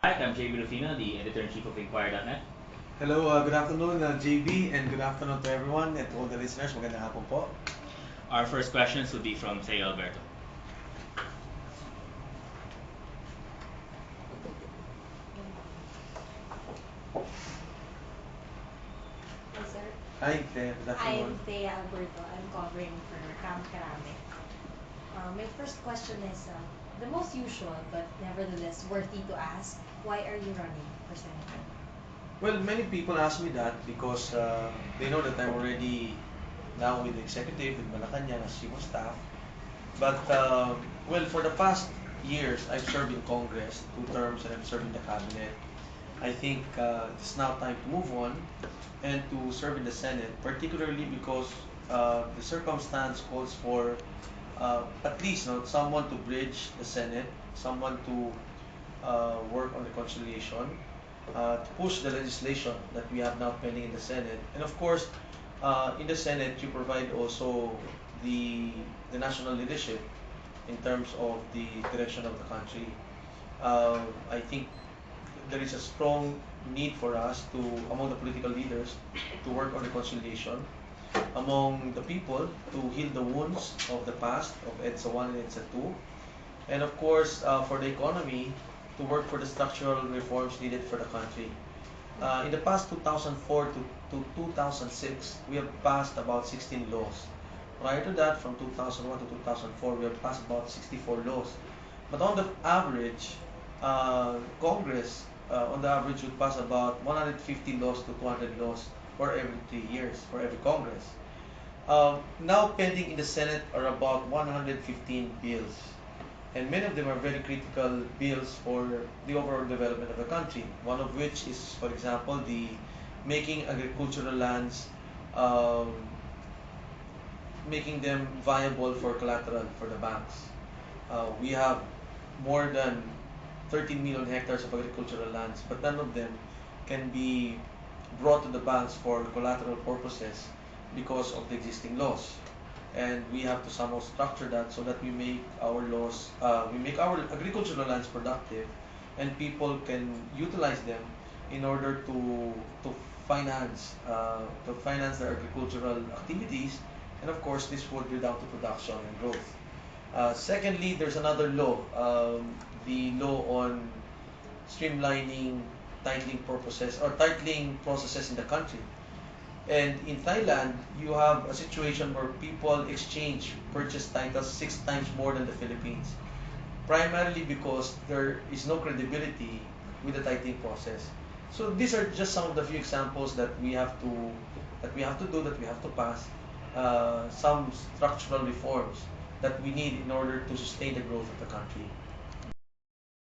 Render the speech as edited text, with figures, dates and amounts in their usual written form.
Hi, I'm JB Rufino, the editor-in-chief of Inquirer.net. Hello, good afternoon, JB, and good afternoon to everyone and to all the listeners. Magandang hapon po. Our first questions will be from Teo Alberto. Hi, sir. Hi, good I'm afternoon. Thea Alberto. I'm covering for Cam Karame. My first question is the most usual, but nevertheless worthy to ask. Why are you running for senator? Well, many people ask me that because they know that I'm already now with the executive, with Malacanang as chief of staff. But, well, for the past years, I've served in Congress, 2 terms, and I've served in the cabinet. I think it's now time to move on and to serve in the Senate, particularly because the circumstance calls for at least someone to bridge the Senate, someone to work on reconciliation, to push the legislation that we have now pending in the Senate, and of course, in the Senate, you provide also the national leadership in terms of the direction of the country. I think there is a strong need for us to, among the political leaders, to work on reconciliation, among the people to heal the wounds of the past of EDSA 1 and EDSA 2, and of course for the economy to work for the structural reforms needed for the country. In the past 2004 to 2006, we have passed about 16 laws. Prior to that, from 2001 to 2004, we have passed about 64 laws. But on the average, Congress, on the average, would pass about 150 laws to 200 laws for every 3 years, for every Congress. Now pending in the Senate are about 115 bills, and many of them are very critical bills for the overall development of the country. One of which is, for example, the making agricultural lands, um, making them viable for collateral for the banks. We have more than 13 million hectares of agricultural lands, but none of them can be brought to the banks for collateral purposes because of the existing laws. And we have to somehow structure that so that we make our laws, we make our agricultural lands productive, and people can utilize them in order to finance their agricultural activities, and of course this would lead down to production and growth. Secondly, there's another law, the law on streamlining titling processes in the country. And in Thailand, you have a situation where people exchange purchase titles 6 times more than the Philippines, primarily because there is no credibility with the titling process. So these are just some of the few examples that we have to pass, some structural reforms that we need in order to sustain the growth of the country.